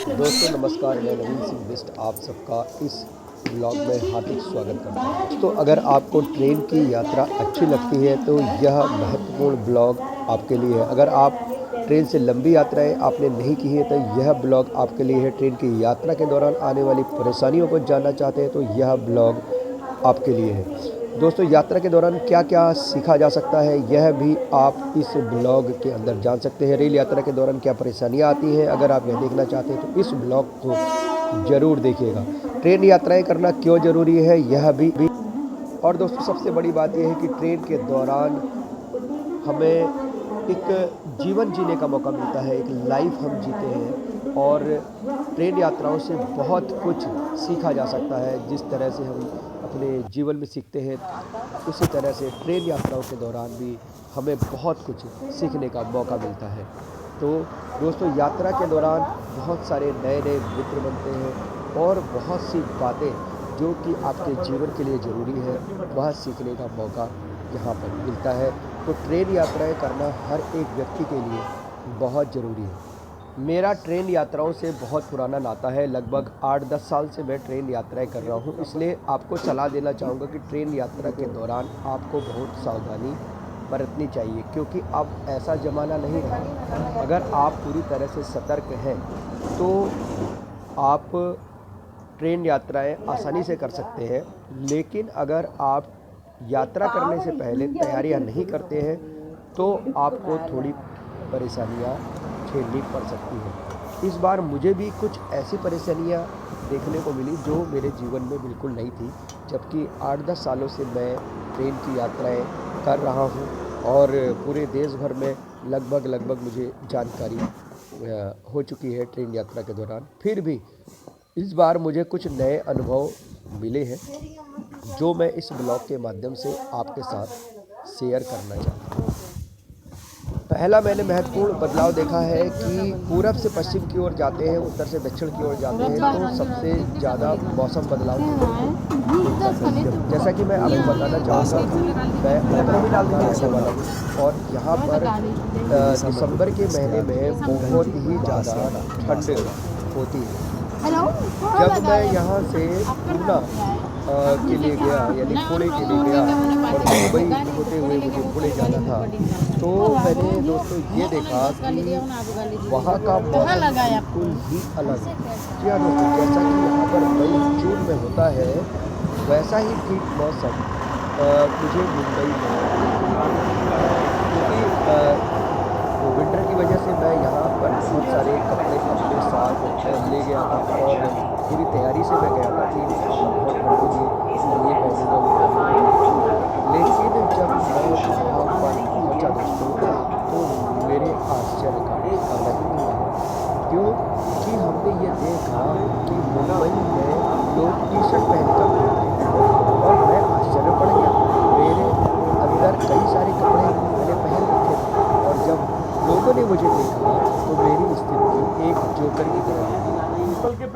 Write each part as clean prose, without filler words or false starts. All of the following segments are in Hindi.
दोस्तों नमस्कार, मैं नवीन सिंह बिस्ट आप सबका इस ब्लॉग में हार्दिक स्वागत करता हूँ। तो अगर आपको ट्रेन की यात्रा अच्छी लगती है तो यह महत्वपूर्ण ब्लॉग आपके लिए है। अगर आप ट्रेन से लंबी यात्राएं आपने नहीं की है तो यह ब्लॉग आपके लिए है। ट्रेन की यात्रा के दौरान आने वाली परेशानियों को जानना चाहते हैं तो यह ब्लॉग आपके लिए है। दोस्तों, यात्रा के दौरान क्या क्या सीखा जा सकता है यह भी आप इस ब्लॉग के अंदर जान सकते हैं। रेल यात्रा के दौरान क्या परेशानियां आती हैं, अगर आप यह देखना चाहते हैं तो इस ब्लॉग को ज़रूर देखिएगा। ट्रेन यात्राएं करना क्यों ज़रूरी है यह भी। और दोस्तों, सबसे बड़ी बात यह है कि ट्रेन के दौरान हमें एक जीवन जीने का मौका मिलता है, एक लाइफ हम जीते हैं और ट्रेन यात्राओं से बहुत कुछ सीखा जा सकता है। जिस तरह से हम अपने जीवन में सीखते हैं उसी तरह से ट्रेन यात्राओं के दौरान भी हमें बहुत कुछ सीखने का मौका मिलता है। तो दोस्तों, यात्रा के दौरान बहुत सारे नए नए मित्र बनते हैं और बहुत सी बातें जो कि आपके जीवन के लिए ज़रूरी है वह सीखने का मौका यहाँ पर मिलता है। तो ट्रेन यात्राएं करना हर एक व्यक्ति के लिए बहुत ज़रूरी है। मेरा ट्रेन यात्राओं से बहुत पुराना नाता है। लगभग 8-10 साल से मैं ट्रेन यात्राएं कर रहा हूँ। इसलिए आपको सलाह देना चाहूँगा कि ट्रेन यात्रा के दौरान आपको बहुत सावधानी बरतनी चाहिए, क्योंकि अब ऐसा ज़माना नहीं रहा। अगर आप पूरी तरह से सतर्क हैं तो आप ट्रेन यात्राएं आसानी से कर सकते हैं। लेकिन अगर आप यात्रा करने से पहले तैयारियां नहीं करते हैं तो आपको थोड़ी परेशानियां झेलनी पड़ सकती हैं। इस बार मुझे भी कुछ ऐसी परेशानियां देखने को मिली जो मेरे जीवन में बिल्कुल नहीं थी, जबकि 8-10 सालों से मैं ट्रेन की यात्राएं कर रहा हूं और पूरे देश भर में लगभग मुझे जानकारी हो चुकी है ट्रेन यात्रा के दौरान। फिर भी इस बार मुझे कुछ नए अनुभव मिले हैं जो मैं इस ब्लॉग के माध्यम से आपके साथ शेयर करना चाहता हूँ। पहला मैंने महत्वपूर्ण बदलाव देखा है कि पूरब से पश्चिम की ओर जाते हैं, उत्तर से दक्षिण की ओर जाते हैं तो सबसे ज़्यादा मौसम बदलाव जैसा कि मैं आपको बताना चाहूँगा कि मैं रहने वाला हूँ और यहाँ पर दिसंबर के महीने में बहुत ही ज़्यादा ठंड होती है। जब मैं यहाँ से पूना के लिए गया, यानी पुणे के लिए गया और मुंबई होते हुए मुझे पुणे जाना था, तो मैंने दोस्तों ये देखा कि वहाँ का मौसम बिल्कुल ही अलग है। जी हाँ दोस्तों, जैसा कि यहाँ पर मई जून में होता है वैसा ही ठीक मौसम मुझे मुंबई में, क्योंकि विंटर की वजह से मैं यहाँ पर बहुत सारे कपड़े अपने साथ ले गया था और पूरी तैयारी से मैं गया था कि बहुत ठंड होगी इसलिए ये पहनूंगा लेकिन जब मैं वहाँ पर पहुँचा दोस्तों तो मेरे आश्चर्य का अलग ही है। क्योंकि हमने ये देखा कि मुंबई में लोग टी-शर्ट पहनकर घूमते हैं और मैं आश्चर्य पड़ गया। मेरे अंदर कई सारे कपड़े मैंने पहन रखे थे और जब लोगों ने मुझे देखा तो मेरी स्थिति एक जोकर की तरह थी।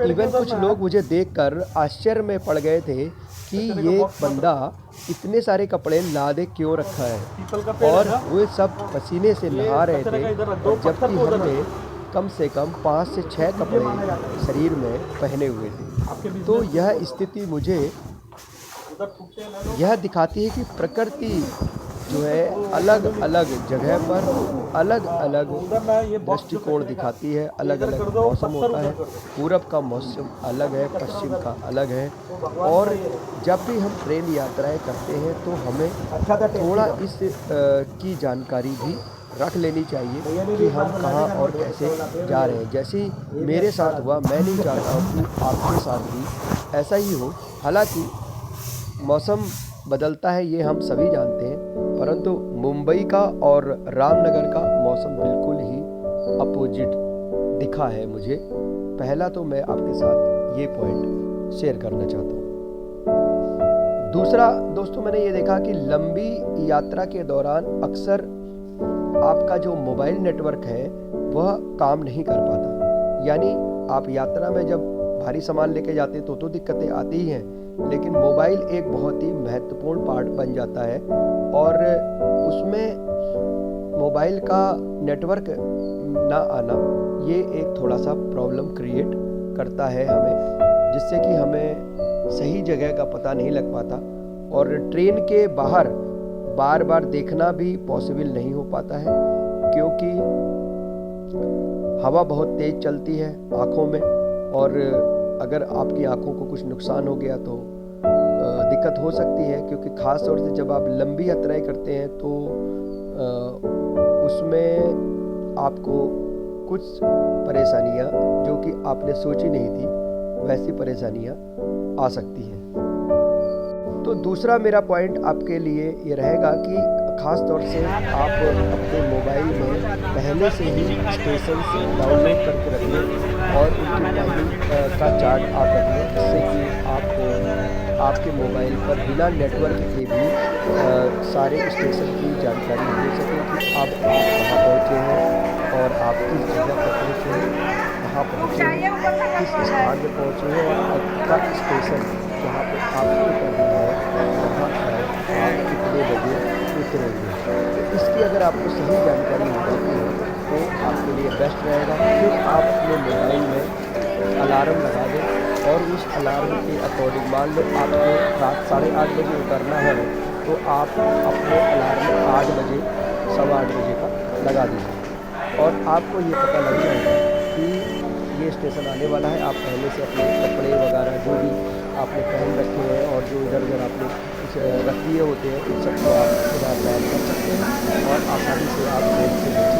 इवन कुछ लोग मुझे देखकर आश्चर्य में पड़ गए थे कि ये बंदा इतने सारे कपड़े लादे क्यों रखा है, और वो सब पसीने से नहा रहे थे जबकि हमने कम से कम 5 से 6 कपड़े शरीर में पहने हुए थे। तो यह स्थिति मुझे यह दिखाती है कि प्रकृति जो है अलग अलग जगह पर अलग अलग दृष्टिकोण दिखाती है। अलग अलग मौसम होता है, पूरब का मौसम अलग है, पश्चिम का अलग है। और जब भी हम ट्रेन यात्राएं करते हैं तो हमें थोड़ा इस की जानकारी भी रख लेनी चाहिए कि हम कहाँ और कैसे जा रहे हैं। जैसे ही मेरे साथ हुआ, मैं नहीं चाहता हूँ कि आपके साथ भी ऐसा ही हो। हालांकि मौसम बदलता है ये हम सभी जानते हैं, परंतु मुंबई का और रामनगर का मौसम बिल्कुल ही अपोजिट दिखा है मुझे। पहला तो मैं आपके साथ ये पॉइंट शेयर करना चाहता हूँ। दूसरा दोस्तों, मैंने ये देखा कि लंबी यात्रा के दौरान अक्सर आपका जो मोबाइल नेटवर्क है वह काम नहीं कर पाता। यानी आप यात्रा में जब भारी सामान लेके जाते हैं तो दिक्कतें आती ही हैं, लेकिन मोबाइल एक बहुत ही महत्वपूर्ण पार्ट बन जाता है और उसमें मोबाइल का नेटवर्क ना आना ये एक थोड़ा सा प्रॉब्लम क्रिएट करता है हमें, जिससे कि हमें सही जगह का पता नहीं लग पाता और ट्रेन के बाहर बार बार देखना भी पॉसिबल नहीं हो पाता है, क्योंकि हवा बहुत तेज़ चलती है आँखों में, और अगर आपकी आँखों को कुछ नुकसान हो गया तो दिक्कत हो सकती है। क्योंकि ख़ास तौर से जब आप लंबी यात्राएं करते हैं तो उसमें आपको कुछ परेशानियां जो कि आपने सोची नहीं थी वैसी परेशानियां आ सकती हैं। तो दूसरा मेरा पॉइंट आपके लिए ये रहेगा कि ख़ास तौर से आप अपने मोबाइल में पहले से ही स्टेशन डाउनलोड करके रख लें और उनकी टाइमिंग का चार्ट आप रख लें, जिससे कि आपको आपके मोबाइल पर बिना नेटवर्क के भी सारे स्टेशन की जानकारी मिल सके कि अब आप कहाँ पहुँचे हैं और आप किस जगह पर पहुँचे हैं, कहाँ पहुँचे हैं, किस स्थान में पहुँचे हैं और अगला स्टेशन जहाँ पर आपको करना है वहाँ पर आप कितने बजे उतरेंगे। तो इसकी अगर आपको सही जानकारी हो जाती है तो आपके लिए बेस्ट रहेगा। फिर आप अपने मोबाइल में अलार्म लगा दें और उस अलार्म के अकॉर्डिंग, मान लो आपको रात 8:30 बजे उतरना है तो आप अपने अलार्म 8 बजे 8:15 बजे का लगा दीजिए और आपको ये पता लग जाएगा कि ये स्टेशन आने वाला है। आप पहले से अपने कपड़े वगैरह जो भी आपने पहन रखे हैं और जो इधर उधर आपने कुछ रख दिए होते हैं उन सबको आप खुदा तैयार कर सकते हैं और आसानी से आप ट्रेन से नीचे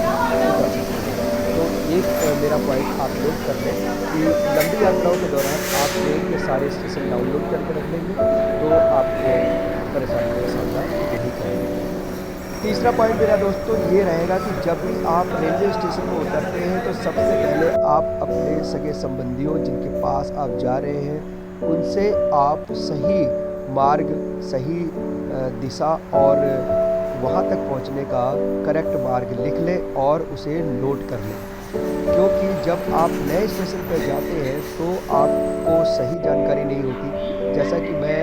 उतर सकते हैं। तो एक मेरा पॉइंट आप नोट कर लें कि लंबी यात्राओं के दौरान आप ट्रेन के सारे स्टेशन डाउनलोड करके रख लेंगे तो आपको परेशानियों का सामना नहीं करेंगे। तीसरा पॉइंट मेरा दोस्तों ये रहेगा कि जब भी आप रेलवे स्टेशन पर उतरते हैं तो सबसे पहले आप अपने सगे संबंधियों जिनके पास आप जा रहे हैं उनसे आप सही मार्ग, सही दिशा और वहाँ तक पहुँचने का करेक्ट मार्ग लिख लें और उसे नोट कर लें। क्योंकि जब आप नए स्टेशन पर जाते हैं तो आपको सही जानकारी नहीं होती। जैसा कि मैं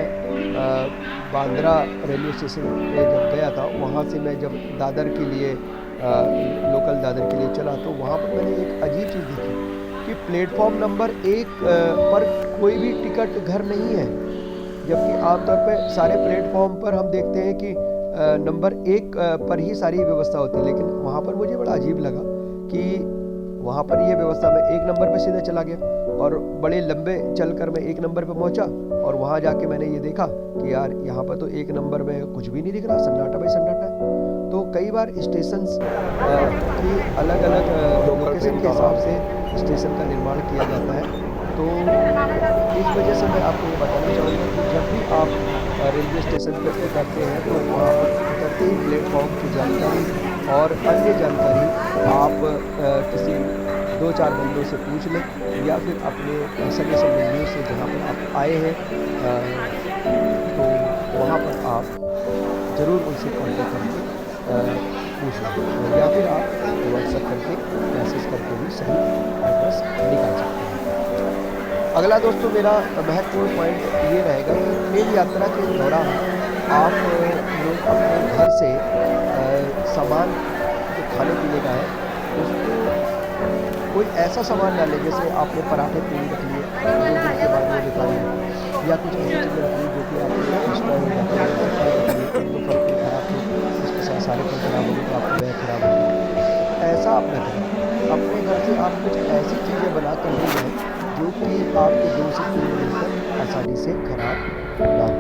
बांद्रा रेलवे स्टेशन पे जब गया था, वहाँ से मैं जब दादर के लिए लोकल दादर के लिए चला तो वहाँ पर मैंने एक अजीब चीज़ देखी कि प्लेटफॉर्म नंबर 1 पर कोई भी टिकट घर नहीं है, जबकि आमतौर पर सारे प्लेटफॉर्म पर हम देखते हैं कि नंबर 1 पर ही सारी व्यवस्था होती है। लेकिन वहाँ पर मुझे बड़ा अजीब लगा कि वहाँ पर ये व्यवस्था, मैं 1 नंबर पे सीधे चला गया और बड़े लंबे चलकर मैं 1 नंबर पे पहुँचा और वहाँ जाके मैंने ये देखा कि यार यहाँ पर तो 1 नंबर में कुछ भी नहीं दिख रहा, सन्नाटा भाई सन्नाटा है। तो कई बार स्टेशन की अलग अलग लोकेशन के हिसाब से स्टेशन का निर्माण किया जाता है। तो इस वजह से मैं आपको ये बताना चाहूँगा कि जब भी आप रेलवे स्टेशन पर उतरते हैं तो वहाँ पर उतरते ही प्लेटफॉर्म की जानकारी और अन्य जानकारी आप किसी 2-4 बंदों से पूछ लें या फिर अपने सगे संबंधियों से जहाँ पर आप आए हैं तो वहाँ पर आप ज़रूर उनसे कॉन्टेक्ट करके पूछ लें या फिर आप व्हाट्सएप करके मैसेज करके भी सही एड्रेस निकाल सकते हैं। अगला दोस्तों मेरा महत्वपूर्ण पॉइंट ये रहेगा कि ट्रेन यात्रा के दौरान आप लोग अपने घर से सामान जो खाने पीने का है उसको कोई ऐसा सामान डालें, जैसे आपने पराठे पूरी रख लिए 2 दिन के बाद वो दिखा रहे या कुछ ऐसी चीज़ें रख ली जो कि आपको एक्स्ट्रा हो जाता है, तो फल को खराब हो, इसके साथ सारे फल खराब हो गए तो आपका बैग खराब हो गया। ऐसा आप न करें, अपने घर से आप कुछ ऐसी चीज़ें बना कर ले जाएँ जो कि आपके 2 से 3 दिन तक आसानी से खराब ना हो।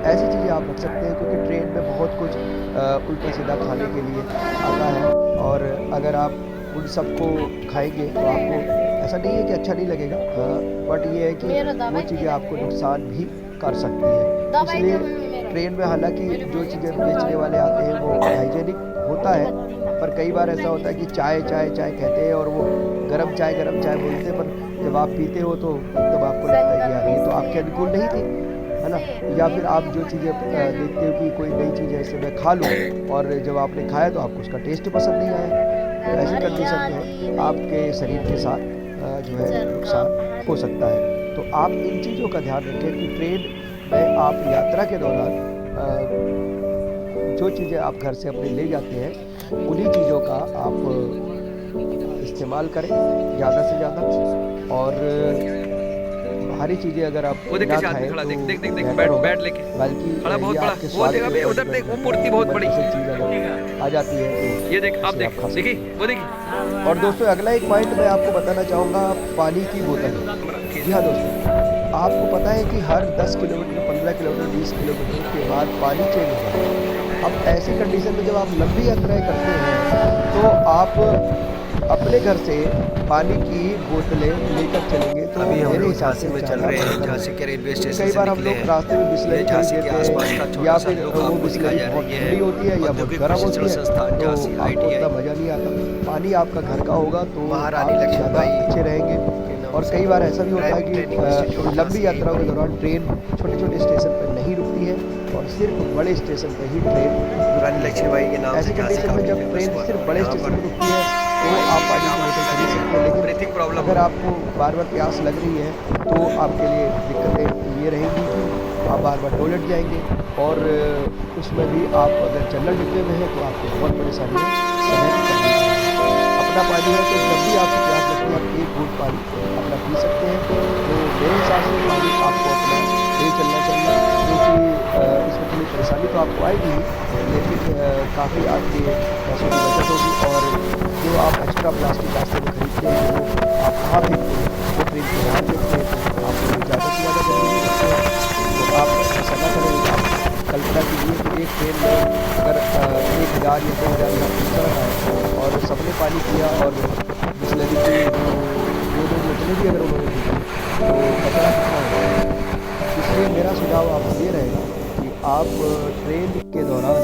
ऐसी चीज़ें आप रख सकते हैं क्योंकि ट्रेन में बहुत कुछ उल्टा सीधा खाने के लिए आता है और अगर आप उन सबको खाएंगे तो आपको ऐसा नहीं है कि अच्छा नहीं लगेगा, बट ये है कि वो चीज़ें आपको नुकसान भी कर सकती है। इसलिए ट्रेन में हालांकि जो चीज़ें बेचने वाले आते हैं वो हाइजेनिक होता है, पर कई बार ऐसा होता है कि चाय चाय चाय कहते हैं और वो गरम चाय बोलते हैं, पर जब आप पीते हो तो तब आपको लगता है कि यार ये तो आपके अनुकूल नहीं थी, है ना। या फिर आप जो चीज़ें देखते हो कि कोई नई चीज़ है इसे मैं खा लूँ और जब आपने खाया तो आपको उसका टेस्ट पसंद नहीं आया, तो ऐसी कंडीशन में आपके शरीर के साथ जो है नुकसान हो सकता है। तो आप इन चीज़ों का ध्यान रखें कि ट्रेन में आप यात्रा के दौरान जो चीज़ें आप घर से अपने ले जाते हैं उन्हीं चीज़ों का आप इस्तेमाल करें ज़्यादा से ज़्यादा। और बाहरी चीज़ें अगर आप वो देख ना कैसे आदमी खाएं खड़ा, तो देख देख देख देख बेहतर बैट होगा। बैट लेके बल्कि खड़ा बहुत ये बड़ा, आपके वो स्वास्थ्य देखा के बे ऊपर उधर देख, डिपेंड वो करता मूर्ति है बहुत कि बड़ी। मनपसंद चीज़ अगर आ जाती है तो ये देख, आप उसे देख खा सकते देखी, वो देखी। हैं। और दोस्तों अगला एक पॉइंट मैं आपको बताना चाहूँगा, पानी की बोतल। जी हाँ दोस्तों, आपको पता है कि हर 10 किलोमीटर, 15 किलोमीटर, 20 किलोमीटर के बाद पानी चेंज हो जाता है। अब ऐसी कंडीशन में जब आप लंबी यात्राएं करते हैं तो आप अपने घर से पानी की बोतलें लेकर चलेंगे तो अभी हम मेरे लोग हिसाब झांसी से में चल ज़्यादा रहे हैं, बेहतर झांसी होगा। के रेलवे क्योंकि स्टेशन कई से बार हम निकले लोग हैं। रास्ते में ये बिसलरी खरीद झांसी के लेते आसपास का हैं छोटा या सा फिर लुक वो आपको बिसलरी दिखाया जा रहा बहुत है। ये ठंडी होती है या बहुत औद्योगिक गर्म होती प्रशिक्षण है, संस्थान तो झांसी आपको ITI। उतना मज़ा नहीं आता। पानी आपका घर का होगा तो आप महारानी ज़्यादा लक्ष्मीबाई अच्छे रहेंगे। के नाम और से कई बार ऐसा भी होता है ड्राइविंग कि ट्रेनिंग इंस्टीट्यूट लंबी झांसी यात्राओं के दौरान ट्रेन छोटे छोटे स्टेशन पर नहीं रुकती है और सिर्फ बड़े स्टेशन पर ही ट्रेन रानी रुकती है। लक्ष्मीबाई के नाम ऐसी से झांसी कंडीशन में काफी जब फेमस ट्रेन हुआ सिर्फ था। बड़े यहाँ स्टेशन पर में रुकती है तो आप पानी की बोतल खरीद सकते हैं। लेकिन ब्रीथिंग प्रॉब्लम अगर आपको बार बार प्यास लग रही है तो आपके लिए दिक्कतें ये रहेंगी कि आप बार बार टॉयलेट जाएंगे और उसमें भी आप अगर जनरल डिब्बे में हैं तो आपको बहुत परेशानियाँ सहन करनी पड़ेगी। अपना पानी है तो जब भी आपको प्यास लगती है आप एक घूंट पानी अपना पी सकते हैं। तो मेरे हिसाब से पानी आपको अपना ले चलना चाहिए, क्योंकि इसमें थोड़ी परेशानी तो आपको आएगी ही, लेकिन काफ़ी आपके पैसों की बचत होगी। और जो आप एक्स्ट्रा प्लास्टिक रास्ते में खरीदते हैं वो आप कहाँ फेंकते हैं, वो ट्रेन के बाहर फेंकते हैं, तो आप ज़्यादा से ज़्यादा गंदगी करते हैं। तो आप ऐसा ना करें। आप कल्पना कीजिए कि एक ट्रेन में अगर 1000 या 2000 यात्री चढ़ रहा है और सबने पानी पिया और बिसलरी की दो बोतलें भी अगर उन्होंने पी तो कचरा कितना होगा। इसलिए मेरा सुझाव आपको ये रहेगा कि आप ट्रेन के दौरान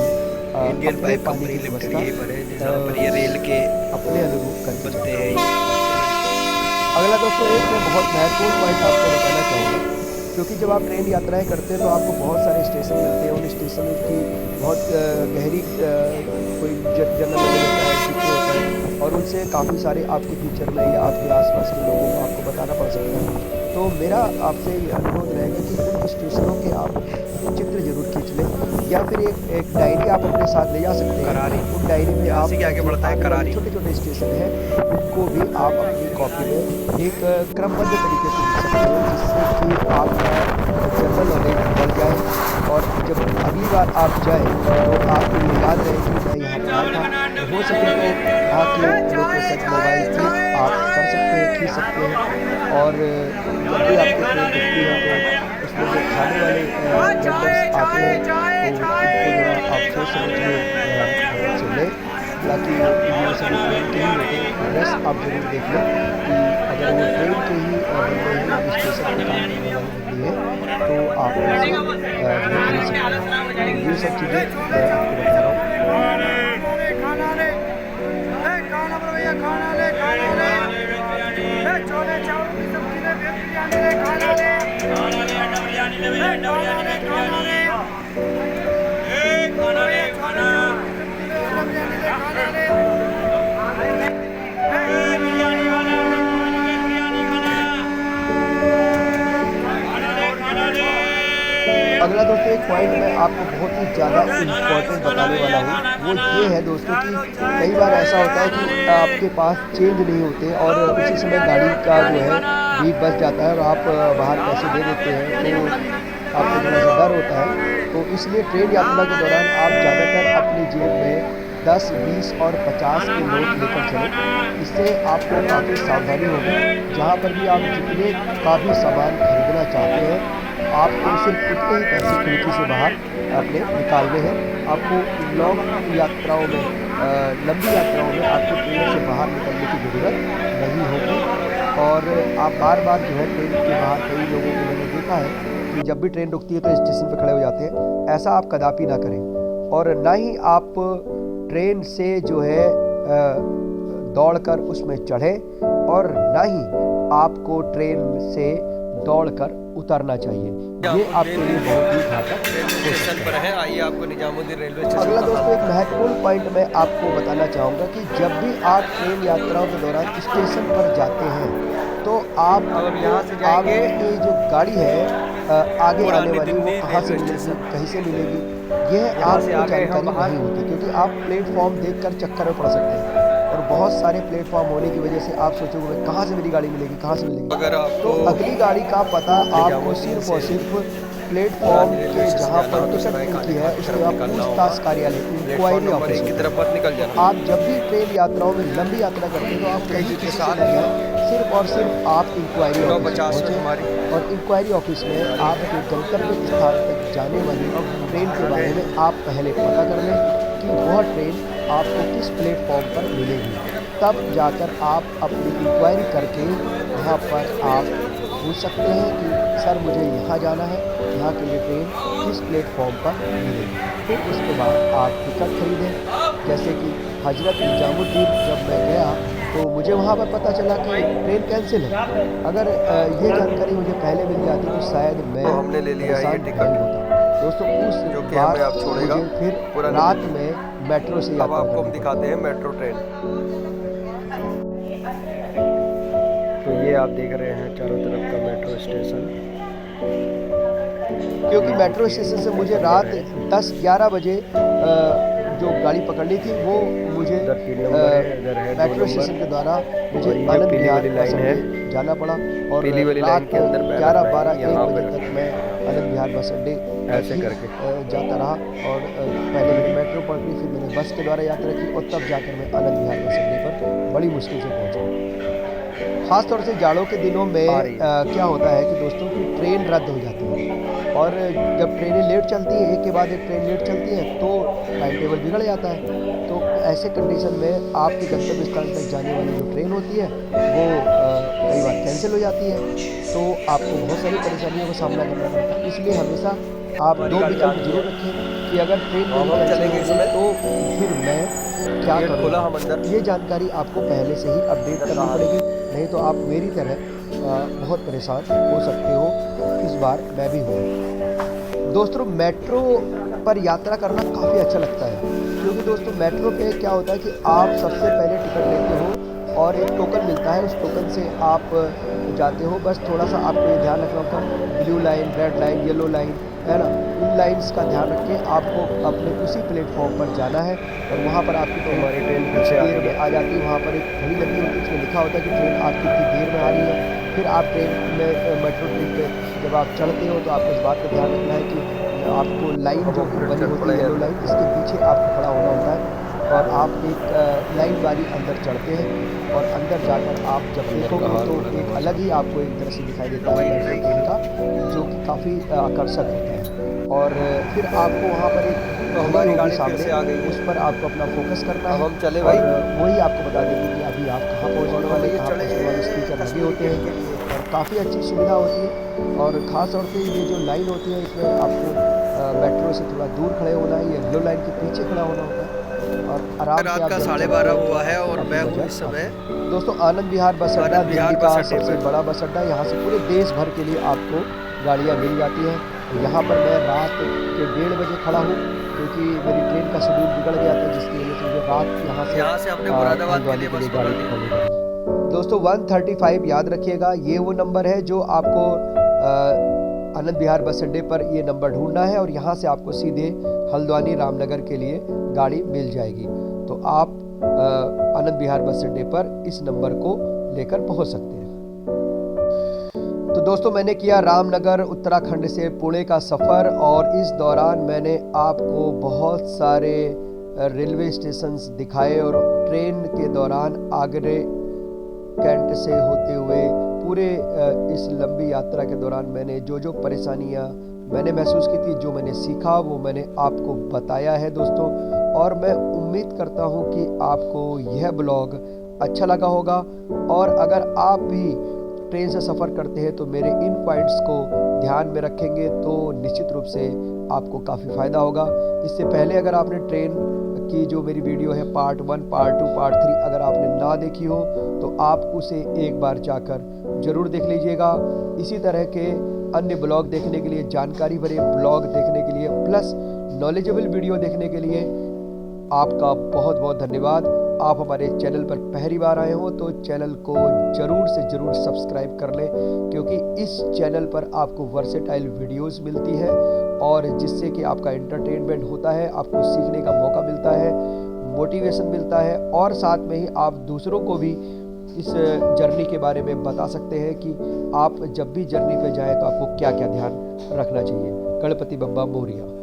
इंडियन अपने पाइप पानी कंपनी की लिमिटेड व्यवस्था यही पर है जहाँ पर ये रेल के अपने अनुरूप करके बनते चलें। हैं। अगला दोस्तों एक मैं बहुत महत्वपूर्ण पॉइंट आपको बताना चाहूँगा, क्योंकि जब आप ट्रेन यात्राएं करते हैं तो आपको बहुत सारे स्टेशन मिलते हैं। उन स्टेशन की बहुत गहरी कोई जनरल नॉलेज होता है, जिक्र होता है और उनसे काफ़ी सारे आपके फ्यूचर में या आपके आसपास के लोगों को आपको बताना पड़ सकता है। तो मेरा आपसे ये अनुरोध रहेगा कि उन स्टेशनों के आप चित्र जरूर खींच लें या फिर एक डायरी आप अपने साथ ले जा सकते हैं। करारी। उन डायरी में यहाँ आप से क्या आगे बढ़ता है करारी। छोटे छोटे स्टेशन हैं उनको भी आप अपनी कॉपी में एक क्रमबद्ध तरीके से लिख सकते हैं, जिससे कि आपका जनरल नॉलेज बढ़ जाए और जब अगली बार आप जाएं तो आपको ये याद रहे कि मैं यहाँ पर आया था। हो सके तो वहाँ के लोकेशन मोबाइल से आप कर सकते हैं, खींच सकते हैं। और जब भी आपकी ट्रेन रुकती है तो उसमें जो खाने वाले वेंडर्स आते हैं तो उनको जो है आप सोच समझ के उनसे लें, ताकि ये सभी ट्रेन के ही होते हैं। एड्रेस आप ज़रूर देख लें कि अगर वो ट्रेन के ही बंदे हैं या स्टेशन पे काम करने वाले बंदे हैं तो आप उनसे जो है खरीद सकते हैं। ये सब चीज़ें मैं आपको बता रहा हूँ। अगला दोस्तों एक पॉइंट मैं आपको बहुत ही ज़्यादा इम्पोर्टेंट बताने वाला हूँ, वो ये है दोस्तों कि कई बार ऐसा होता है कि आपके पास चेंज नहीं होते और उसी समय गाड़ी का जो है बीप बच जाता है और आप बाहर पैसे दे देते हैं तो आपको थोड़ा सा डर होता है। तो इसलिए ट्रेन यात्रा के दौरान आप ज़्यादातर अपनी जेब में 10, 20 और 50 के नोट लेकर चलें। इससे आपको काफ़ी सावधानी होगी। जहाँ पर भी आप जितने का भी सामान खरीदना चाहते हैं आपको सिर्फ उतने ही पैसे खिड़की से बाहर अपने निकालने हैं। आपको लंबी यात्राओं में आपको ट्रेन से बाहर निकलने की ज़रूरत नहीं होगी। और आप बार बार जो है ट्रेन के बाहर कई लोगों को मैंने देखा है कि जब भी ट्रेन रुकती है तो स्टेशन पर खड़े हो जाते हैं। ऐसा आप कदापि ना करें और ना ही आप ट्रेन से जो है दौड़कर उसमें चढ़ें और ना ही आपको ट्रेन से दौड़कर उतरना चाहिए। ये आपके लिए बहुत ही घातक स्टेशन पर है। आइए आपको निजामुद्दीन रेलवे स्टेशन। अगला दोस्तों एक महत्वपूर्ण पॉइंट मैं आपको बताना चाहूँगा कि जब भी आप ट्रेन यात्राओं के दौरान स्टेशन पर जाते हैं तो आप अब यहाँ से जाएंगे। आपकी जो गाड़ी है आगे पुरानी आने वाली वो दिल्ली कहाँ से रेलवे मिलेगी, स्टेशन। कहीं से मिलेगी, यह यहाँ से आपको आ गए हम जानकारी बाहर। नहीं होती, क्योंकि आप प्लेटफॉर्म देखकर चक्कर में पड़ सकते हैं। और बहुत सारे प्लेटफॉर्म होने की वजह से आप सोचोगे कहाँ से मेरी गाड़ी मिलेगी, कहाँ से मिलेगी। अगर तो आपको अगली गाड़ी का पता आपको निजामुद्दीन सिर्फ से और सिर्फ प्लेटफॉर्म पुरानी रेलवे के स्टेशन जहाँ जाना पर हो तो टिकट सराय मिलती खाने है की उसके तरफ बाद निकलना पूछताछ होगा। कार्यालय प्लेटफॉर्म इंक्वायरी नंबर ऑफिस 1 की होता तरफ है। मत निकल तो जाना। आप जब भी ट्रेन यात्राओं में लंबी यात्रा करते हैं तो आप कहीं किसी से न जाएं, सिर्फ और सिर्फ आप इंक्वायरी ऑफिस में 9:50 में पहुँचें हमारी और इंक्वायरी ऑफिस में आपके गंतव्य स्थान तक जाने वाली ट्रेन के बारे में आप पहले पता कर लें कि वह ट्रेन आपको किस प्लेटफॉर्म पर मिलेगी। तब जाकर आप अपनी इंक्वायरी करके वहाँ पर आप पूछ सकते हैं कि सर मुझे यहाँ जाना है, यहाँ के लिए ट्रेन किस प्लेटफॉर्म पर मिलेगी। फिर उसके बाद आप टिकट खरीदें। जैसे कि हजरत निजामुद्दीन जब मैं गया तो मुझे वहाँ पर पता चला कि ट्रेन कैंसिल है। अगर ये जानकारी मुझे पहले मिल जाती तो शायद मैं तो हमने ले लिया है ये परेशान टिकट। नहीं होता। दोस्तों उस जो कि बार हमें अब छोड़ेगा मुझे फिर पुरानी रात दिल्ली। में मेट्रो से अब यात्रा आपको हम करनी दिखाते हैं मेट्रो ट्रेन। तो ये आप देख रहे हैं चारों तरफ का मेट्रो स्टेशन। क्योंकि मेट्रो स्टेशन से मुझे रात 10-11 बजे जो गाड़ी पकड़नी थी वो मुझे इधर 3 नंबर है, इधर है 2 मेट्रो नंबर। स्टेशन के द्वारा मुझे और ये जो आनंद पीली विहार वाली लाइन बस है, अड्डे जाना पड़ा और पीली वाली लाइन रात के अंदर बैनर 11, है, 12, 1 यहाँ पे बजे तक रखिए। मैं आनंद विहार बस अड्डे ऐसे ही, करके। जाता रहा और पहले मैंने मेट्रो पकड़ी, फिर मैंने बस के द्वारा यात्रा की और तब जाकर मैं आनंद विहार बस अड्डे पर बड़ी मुश्किल से पहुंचा। खास तौर से जाड़ों के दिनों में क्या होता है कि दोस्तों की ट्रेन रद्द हो जाती है और जब ट्रेनें लेट चलती हैं, एक के बाद एक ट्रेन लेट चलती है तो टाइम टेबल बिगड़ जाता है। तो ऐसे कंडीशन में आपके गंतव्य स्थान तक जाने वाली जो ट्रेन होती है वो कई बार कैंसिल हो जाती है, तो आपको बहुत सारी परेशानियों का सामना करना पड़ता है। इसलिए हमेशा आप 2 विकल्प जरूर रखें कि अगर ट्रेन मेरी हम कैंसिल चलेंगे हो इसमें। गई तो फिर मैं क्या गेट खोला हम करूँगा। अंदर। ये जानकारी आपको पहले से ही अपडेट करनी पड़ेगी, नहीं तो आप मेरी तरह बहुत परेशान हो सकते हो। इस बार मैं भी हूँ। दोस्तों मेट्रो पर यात्रा करना काफ़ी अच्छा लगता है, क्योंकि दोस्तों मेट्रो पे क्या होता है कि आप सबसे पहले टिकट लेते हो और एक टोकन मिलता है, उस टोकन से आप जाते हो। बस थोड़ा सा आपको ये ध्यान रखना होता है, blue line, red line, yellow line है ना, इन लाइंस का ध्यान रख के आपको अपने उसी प्लेटफॉर्म पर जाना है और वहाँ पर आपकी हमारी ट्रेन कुछ पीछे आ देर गई में है। आ जाती है। वहाँ पर एक घड़ी लगी होती है, उसमें लिखा होता है कि ट्रेन आपकी इतनी देर में आ रही है। फिर आप ट्रेन में मेट्रो ट्रेन पे जब आप चढ़ते हो तो आपको इस बात का ध्यान रखना है कि आपको लाइन जो बनी होती है येलो लाइन, इसके पीछे आपको खड़ा होना होता है और आप एक लाइन वाली अंदर चढ़ते हैं और अंदर जाकर आप जब देखोगे तो एक अलग ही आपको एक दृश्य दिखाई देता है मेट्रो ट्रेन का, जो कि काफ़ी आकर्षक होता है। और फिर आपको वहाँ पर एक हमारी गाड़ी फिर सामने, से आ गई है। उस पर आपको अपना फोकस करना अब है। हम चले भाई। और वही आपको बता देगी कि अभी आप कहाँ पहुँचने वाले हैं, कहाँ पहुँचने वाले। स्पीकर लगे होते हैं और काफ़ी अच्छी सुविधा होती है। और ख़ास तौर से ये जो लाइन होती है इसमें आपको मेट्रो से थोड़ा दूर खड़े होना है, ये ब्लू लाइन के पीछे खड़ा होना होता है और आराम से रात आप का जब 12:30 चलते हो हुआ है तो और काफ़ी मैं मजा हूँ इस समय आता है। दोस्तों आनंद विहार बस अड्डा आनंद विहार दिल्ली का बस अड्डे सबसे पर। बड़ा बस अड्डा, यहाँ से पूरे देश भर के लिए आपको गाड़ियाँ मिल जाती हैं। तो यहाँ पर मैं रात के 1:30 बजे खड़ा हूँ, क्योंकि मेरी ट्रेन का शेड्यूल बिगड़ गया था, जिसकी वजह से मुझे रात यहाँ से हमने मुरादाबाद के लिए बस गाड़ी पकड़ ली। पकड़नी पड़ी। दोस्तों 135 याद रखिएगा, ये वो नंबर है जो आपको आनंद विहार बस अड्डे पर ये नंबर ढूंढना है और यहाँ से आपको सीधे हल्द्वानी रामनगर के लिए गाड़ी मिल जाएगी। तो आप आनंद विहार बस अड्डे पर इस नंबर को लेकर पहुँच सकते हैं। तो दोस्तों मैंने किया रामनगर उत्तराखंड से पुणे का सफ़र और इस दौरान मैंने आपको बहुत सारे रेलवे स्टेशंस दिखाए और ट्रेन के दौरान आगरे कैंट से होते हुए पूरे इस लंबी यात्रा के दौरान मैंने जो जो परेशानियां मैंने महसूस की थी, जो मैंने सीखा वो मैंने आपको बताया है दोस्तों। और मैं उम्मीद करता हूं कि आपको यह ब्लॉग अच्छा लगा होगा और अगर आप भी ट्रेन से सफ़र करते हैं तो मेरे इन पॉइंट्स को ध्यान में रखेंगे तो निश्चित रूप से आपको काफ़ी फ़ायदा होगा। इससे पहले अगर आपने ट्रेन की जो मेरी वीडियो है पार्ट 1, पार्ट 2, पार्ट 3 अगर आपने ना देखी हो तो आप उसे एक बार जाकर ज़रूर देख लीजिएगा। इसी तरह के अन्य ब्लॉग देखने के लिए, जानकारी भरे ब्लॉग देखने के लिए, प्लस नॉलेजेबल वीडियो देखने के लिए आपका बहुत बहुत धन्यवाद। आप हमारे चैनल पर पहली बार आए हो तो चैनल को ज़रूर से ज़रूर सब्सक्राइब कर लें, क्योंकि इस चैनल पर आपको वर्सेटाइल वीडियोस मिलती है और जिससे कि आपका एंटरटेनमेंट होता है, आपको सीखने का मौका मिलता है, मोटिवेशन मिलता है और साथ में ही आप दूसरों को भी इस जर्नी के बारे में बता सकते हैं कि आप जब भी जर्नी पे जाएं तो आपको क्या क्या ध्यान रखना चाहिए। गणपति बप्पा मोरिया।